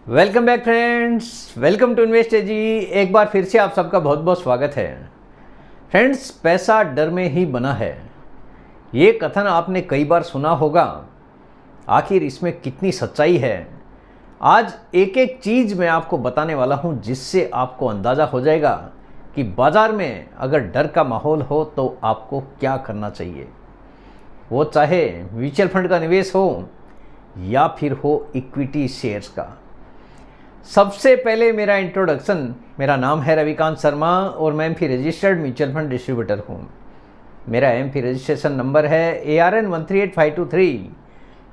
Welcome back friends, welcome to Invest ji. एक बार फिर से आप सबका बहुत बहुत स्वागत है। फ्रेंड्स, पैसा डर में ही बना है, ये कथन आपने कई बार सुना होगा। आखिर इसमें कितनी सच्चाई है, आज एक एक चीज़ मैं आपको बताने वाला हूं, जिससे आपको अंदाज़ा हो जाएगा कि बाज़ार में अगर डर का माहौल हो तो आपको क्या करना चाहिए। वो चाहे म्यूचुअल फंड का निवेश हो या फिर हो इक्विटी शेयर्स का। सबसे पहले मेरा इंट्रोडक्शन, मेरा नाम है रविकांत शर्मा और मैं MF registered mutual fund distributor हूँ। मेरा एमफी रजिस्ट्रेशन नंबर है ARN 138523।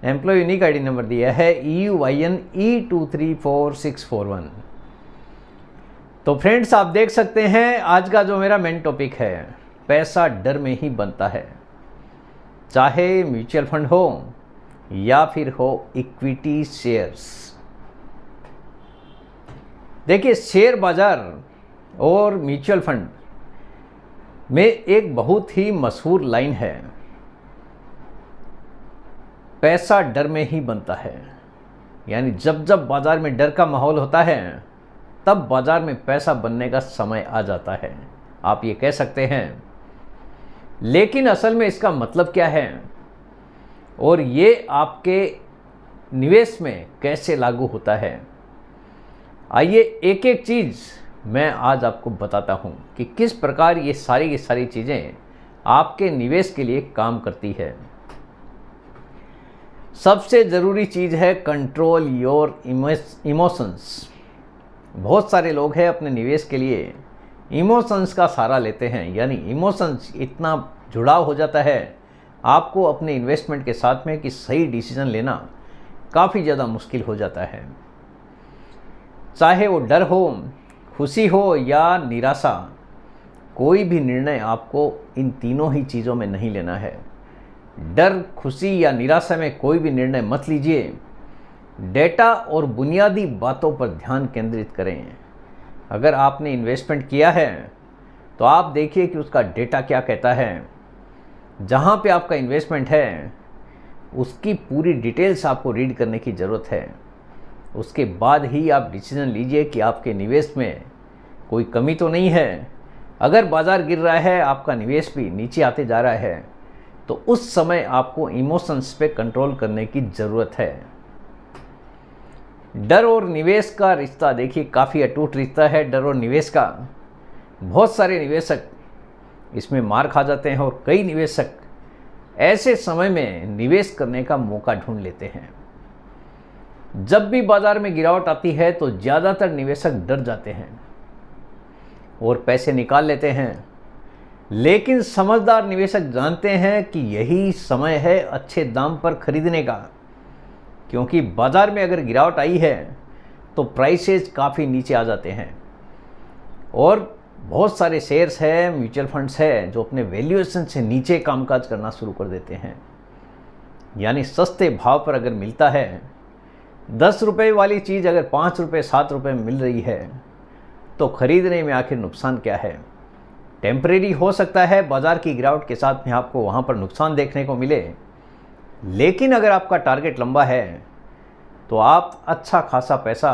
Employ unique ID number दिया है EUIN E234641। तो फ्रेंड्स, आप देख सकते हैं आज का जो मेरा मेन टॉपिक है, पैसा डर में ही बनता है। चाहे म्यूचुअल फंड हो या फिर हो इक्विटी शेयर्स। देखिए, शेयर बाज़ार और म्यूचुअल फंड में एक बहुत ही मशहूर लाइन है, पैसा डर में ही बनता है। यानी जब जब बाज़ार में डर का माहौल होता है तब बाज़ार में पैसा बनने का समय आ जाता है, आप ये कह सकते हैं। लेकिन असल में इसका मतलब क्या है और ये आपके निवेश में कैसे लागू होता है, आइए एक एक चीज़ मैं आज आपको बताता हूँ कि किस प्रकार ये सारी की सारी चीज़ें आपके निवेश के लिए काम करती है। सबसे ज़रूरी चीज़ है कंट्रोल योर इमोशंस। बहुत सारे लोग हैं अपने निवेश के लिए इमोशंस का सहारा लेते हैं, यानी इमोशंस इतना जुड़ाव हो जाता है आपको अपने इन्वेस्टमेंट के साथ में कि सही डिसीजन लेना काफ़ी ज़्यादा मुश्किल हो जाता है। चाहे वो डर हो, खुशी हो या निराशा, कोई भी निर्णय आपको इन तीनों ही चीज़ों में नहीं लेना है। डर, खुशी या निराशा में कोई भी निर्णय मत लीजिए। डेटा और बुनियादी बातों पर ध्यान केंद्रित करें। अगर आपने इन्वेस्टमेंट किया है तो आप देखिए कि उसका डेटा क्या कहता है। जहाँ पे आपका इन्वेस्टमेंट है उसकी पूरी डिटेल्स आपको रीड करने की ज़रूरत है। उसके बाद ही आप डिसीजन लीजिए कि आपके निवेश में कोई कमी तो नहीं है। अगर बाज़ार गिर रहा है, आपका निवेश भी नीचे आते जा रहा है, तो उस समय आपको इमोशंस पे कंट्रोल करने की ज़रूरत है। डर और निवेश का रिश्ता देखिए काफ़ी अटूट रिश्ता है, डर और निवेश का। बहुत सारे निवेशक इसमें मार खा जाते हैं और कई निवेशक ऐसे समय में निवेश करने का मौका ढूंढ लेते हैं। जब भी बाजार में गिरावट आती है तो ज़्यादातर निवेशक डर जाते हैं और पैसे निकाल लेते हैं। लेकिन समझदार निवेशक जानते हैं कि यही समय है अच्छे दाम पर खरीदने का, क्योंकि बाज़ार में अगर गिरावट आई है तो प्राइसेस काफ़ी नीचे आ जाते हैं और बहुत सारे शेयर्स हैं, म्यूचुअल फंड्स हैं जो अपने वैल्यूएशन से नीचे कामकाज करना शुरू कर देते हैं। यानी सस्ते भाव पर अगर मिलता है, 10 रुपये वाली चीज़ अगर 5 रुपये 7 रुपये में मिल रही है तो ख़रीदने में आखिर नुकसान क्या है। टेम्परेरी हो सकता है बाज़ार की गिरावट के साथ में आपको वहाँ पर नुकसान देखने को मिले, लेकिन अगर आपका टारगेट लंबा है तो आप अच्छा खासा पैसा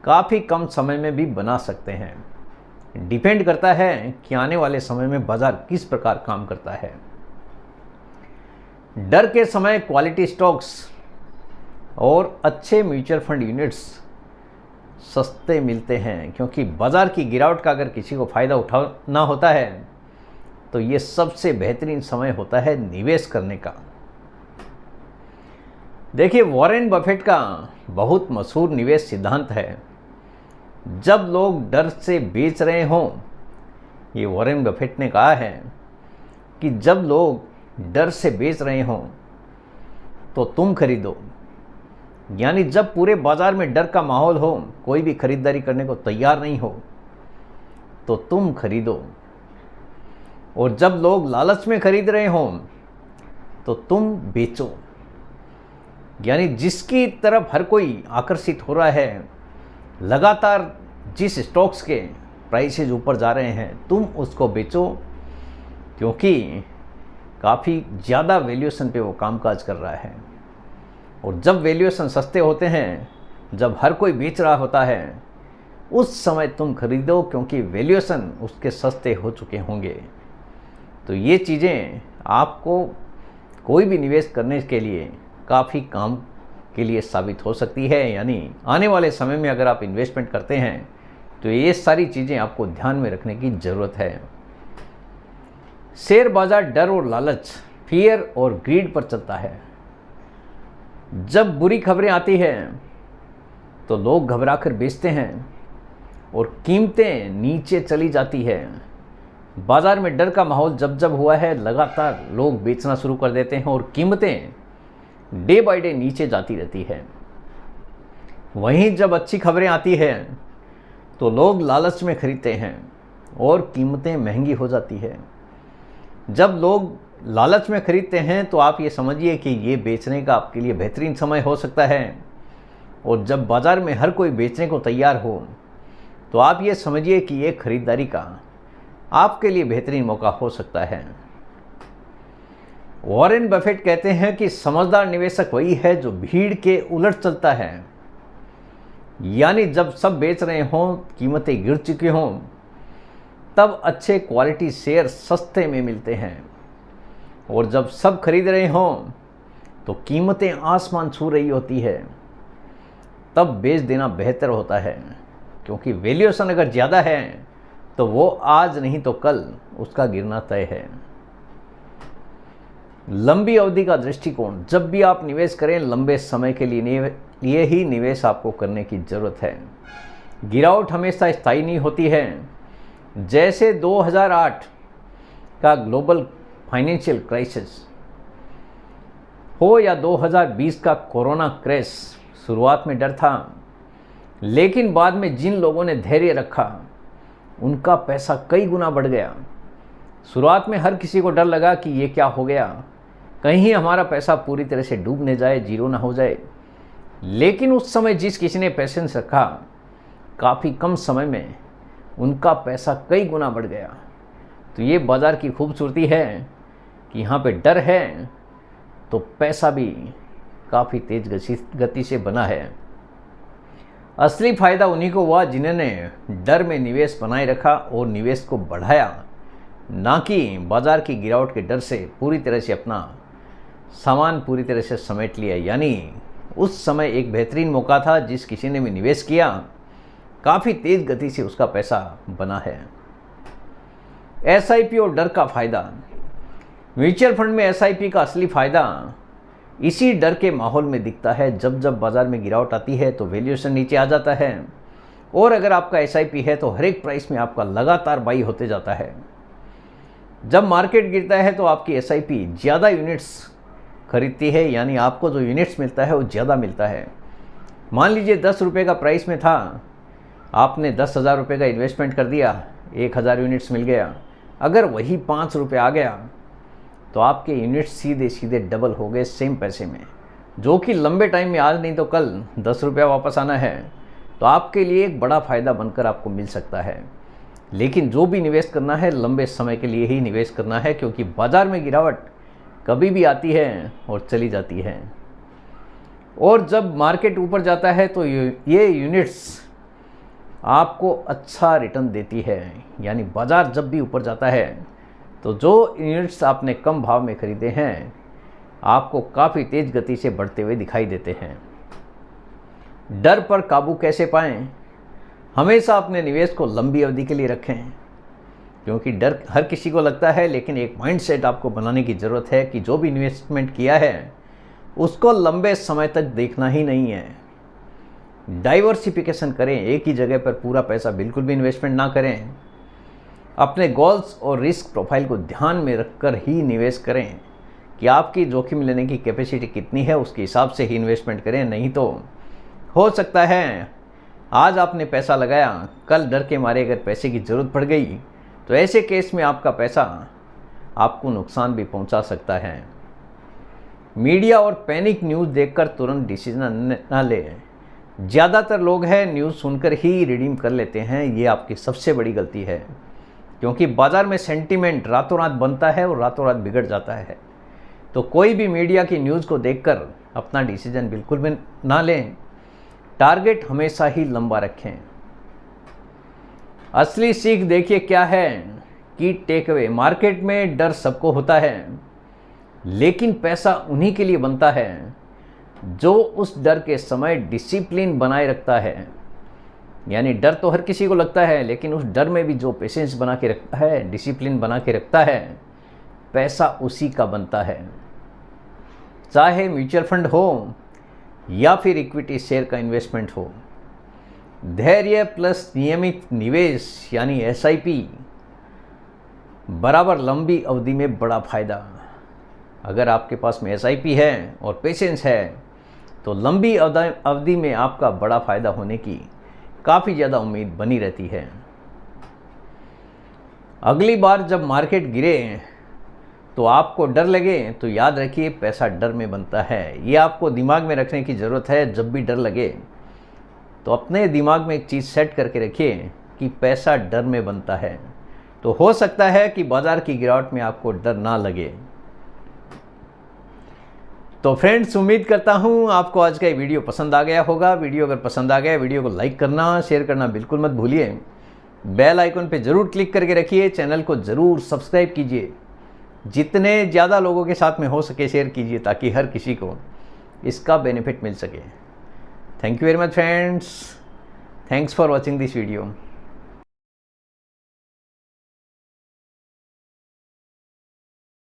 काफ़ी कम समय में भी बना सकते हैं। डिपेंड करता है कि आने वाले समय में बाज़ार किस प्रकार काम करता है। डर के समय क्वालिटी स्टॉक्स और अच्छे म्यूचुअल फंड यूनिट्स सस्ते मिलते हैं, क्योंकि बाज़ार की गिरावट का अगर किसी को फ़ायदा उठाना होता है तो ये सबसे बेहतरीन समय होता है निवेश करने का। देखिए, वॉरेन बफेट का बहुत मशहूर निवेश सिद्धांत है, जब लोग डर से बेच रहे हों, ये वॉरेन बफेट ने कहा है कि जब लोग डर से बेच रहे हों तो तुम खरीदो। यानी जब पूरे बाज़ार में डर का माहौल हो, कोई भी खरीदारी करने को तैयार नहीं हो, तो तुम खरीदो। और जब लोग लालच में खरीद रहे हों तो तुम बेचो। यानी जिसकी तरफ हर कोई आकर्षित हो रहा है, लगातार जिस स्टॉक्स के प्राइसेज ऊपर जा रहे हैं, तुम उसको बेचो, क्योंकि काफ़ी ज़्यादा वैल्यूएशन पे वो कामकाज कर रहा है। और जब वैल्यूएशन सस्ते होते हैं जब हर कोई बेच रहा होता है उस समय तुम खरीदो, क्योंकि वैल्यूएशन उसके सस्ते हो चुके होंगे। तो ये चीज़ें आपको कोई भी निवेश करने के लिए काफ़ी काम के लिए साबित हो सकती है। यानी आने वाले समय में अगर आप इन्वेस्टमेंट करते हैं तो ये सारी चीज़ें आपको ध्यान में रखने की ज़रूरत है। शेयर बाजार डर और लालच, फियर और ग्रीड पर चलता है। जब बुरी खबरें आती हैं तो लोग घबराकर बेचते हैं और कीमतें नीचे चली जाती है। बाजार में डर का माहौल जब जब हुआ है, लगातार लोग बेचना शुरू कर देते हैं और कीमतें डे बाय डे नीचे जाती रहती है। वहीं जब अच्छी खबरें आती हैं तो लोग लालच में खरीदते हैं और कीमतें महंगी हो जाती है। जब लोग लालच में खरीदते हैं तो आप ये समझिए कि ये बेचने का आपके लिए बेहतरीन समय हो सकता है। और जब बाज़ार में हर कोई बेचने को तैयार हो तो आप ये समझिए कि ये खरीदारी का आपके लिए बेहतरीन मौका हो सकता है। वॉरेन बफेट कहते हैं कि समझदार निवेशक वही है जो भीड़ के उलट चलता है। यानी जब सब बेच रहे हों, कीमतें गिर चुकी हों, तब अच्छे क्वालिटी शेयर सस्ते में मिलते हैं। और जब सब खरीद रहे हों तो कीमतें आसमान छू रही होती है, तब बेच देना बेहतर होता है। क्योंकि वैल्यूएशन अगर ज़्यादा है तो वो आज नहीं तो कल उसका गिरना तय है। लंबी अवधि का दृष्टिकोण, जब भी आप निवेश करें लंबे समय के लिए ही निवेश आपको करने की ज़रूरत है। गिरावट हमेशा स्थायी नहीं होती है। जैसे 2008 का ग्लोबल फाइनेंशियल क्राइसिस हो या 2020 का कोरोना क्रैश, शुरुआत में डर था, लेकिन बाद में जिन लोगों ने धैर्य रखा उनका पैसा कई गुना बढ़ गया। शुरुआत में हर किसी को डर लगा कि ये क्या हो गया, कहीं हमारा पैसा पूरी तरह से डूब न जाए, जीरो ना हो जाए। लेकिन उस समय जिस किसी ने पेशेंस रखा, काफ़ी कम समय में उनका पैसा कई गुना बढ़ गया। तो ये बाज़ार की खूबसूरती है कि यहाँ पे डर है तो पैसा भी काफ़ी तेज गति से बना है। असली फ़ायदा उन्हीं को हुआ जिन्होंने डर में निवेश बनाए रखा और निवेश को बढ़ाया, ना कि बाज़ार की गिरावट के डर से पूरी तरह से अपना सामान पूरी तरह से समेट लिया। यानी उस समय एक बेहतरीन मौका था, जिस किसी ने भी निवेश किया काफ़ी तेज़ गति से उसका पैसा बना है। एसआईपी और डर का फ़ायदा। म्यूचुअल फंड में एसआईपी का असली फ़ायदा इसी डर के माहौल में दिखता है। जब जब बाज़ार में गिरावट आती है तो वैल्यूएशन नीचे आ जाता है, और अगर आपका एसआईपी है तो हर एक प्राइस में आपका लगातार बाई होते जाता है। जब मार्केट गिरता है तो आपकी एसआईपी ज़्यादा यूनिट्स खरीदती है, यानी आपको जो यूनिट्स मिलता है वो ज़्यादा मिलता है। मान लीजिए 10 रुपये का प्राइस में था, आपने 10,000 रुपये का इन्वेस्टमेंट कर दिया, 1,000 यूनिट्स मिल गया। अगर वही 5 रुपये आ गया तो आपके यूनिट्स सीधे सीधे डबल हो गए सेम पैसे में, जो कि लंबे टाइम में आज नहीं तो कल 10 रुपया वापस आना है। तो आपके लिए एक बड़ा फ़ायदा बनकर आपको मिल सकता है। लेकिन जो भी निवेश करना है लंबे समय के लिए ही निवेश करना है, क्योंकि बाज़ार में गिरावट कभी भी आती है और चली जाती है। और जब मार्केट ऊपर जाता है तो ये यूनिट्स आपको अच्छा रिटर्न देती है। यानी बाज़ार जब भी ऊपर जाता है तो जो यूनिट्स आपने कम भाव में खरीदे हैं आपको काफ़ी तेज़ गति से बढ़ते हुए दिखाई देते हैं। डर पर काबू कैसे पाएं? हमेशा अपने निवेश को लंबी अवधि के लिए रखें, क्योंकि डर हर किसी को लगता है, लेकिन एक माइंडसेट आपको बनाने की ज़रूरत है कि जो भी इन्वेस्टमेंट किया है उसको लंबे समय तक देखना ही नहीं है। डाइवर्सिफिकेशन करें, एक ही जगह पर पूरा पैसा बिल्कुल भी इन्वेस्टमेंट ना करें। अपने गोल्स और रिस्क प्रोफाइल को ध्यान में रखकर ही निवेश करें कि आपकी जोखिम लेने की कैपेसिटी कितनी है, उसके हिसाब से ही इन्वेस्टमेंट करें। नहीं तो हो सकता है आज आपने पैसा लगाया, कल डर के मारे अगर पैसे की ज़रूरत पड़ गई तो ऐसे केस में आपका पैसा आपको नुकसान भी पहुंचा सकता है। मीडिया और पैनिक न्यूज़ देखकर तुरंत डिसीजन न लें। ज़्यादातर लोग हैं न्यूज़ सुनकर ही रिडीम कर लेते हैं, ये आपकी सबसे बड़ी गलती है, क्योंकि बाज़ार में सेंटीमेंट रातों रात बनता है और रातों रात बिगड़ जाता है। तो कोई भी मीडिया की न्यूज़ को देखकर अपना डिसीजन बिल्कुल भी ना लें। टारगेट हमेशा ही लंबा रखें। असली सीख देखिए क्या है कि टेक अवे, मार्केट में डर सबको होता है, लेकिन पैसा उन्हीं के लिए बनता है जो उस डर के समय डिसिप्लिन बनाए रखता है। यानी डर तो हर किसी को लगता है, लेकिन उस डर में भी जो पेशेंस बना के रखता है, डिसिप्लिन बना के रखता है, पैसा उसी का बनता है। चाहे म्यूचुअल फंड हो या फिर इक्विटी शेयर का इन्वेस्टमेंट हो, धैर्य प्लस नियमित निवेश यानी SIP बराबर लंबी अवधि में बड़ा फायदा। अगर आपके पास में SIP है और पेशेंस है तो लंबी अवधि में आपका बड़ा फायदा होने की काफ़ी ज़्यादा उम्मीद बनी रहती है। अगली बार जब मार्केट गिरे तो आपको डर लगे तो याद रखिए पैसा डर में बनता है। ये आपको दिमाग में रखने की ज़रूरत है। जब भी डर लगे तो अपने दिमाग में एक चीज़ सेट करके रखिए कि पैसा डर में बनता है। तो हो सकता है कि बाजार की गिरावट में आपको डर ना लगे। तो फ्रेंड्स, उम्मीद करता हूँ आपको आज का ये वीडियो पसंद आ गया होगा। वीडियो अगर पसंद आ गया, वीडियो को लाइक करना, शेयर करना बिल्कुल मत भूलिए। बेल आइकन पे ज़रूर क्लिक करके रखिए। चैनल को ज़रूर सब्सक्राइब कीजिए। जितने ज़्यादा लोगों के साथ में हो सके शेयर कीजिए ताकि हर किसी को इसका बेनिफिट मिल सके। Thank you very much friends. Thanks for watching this video.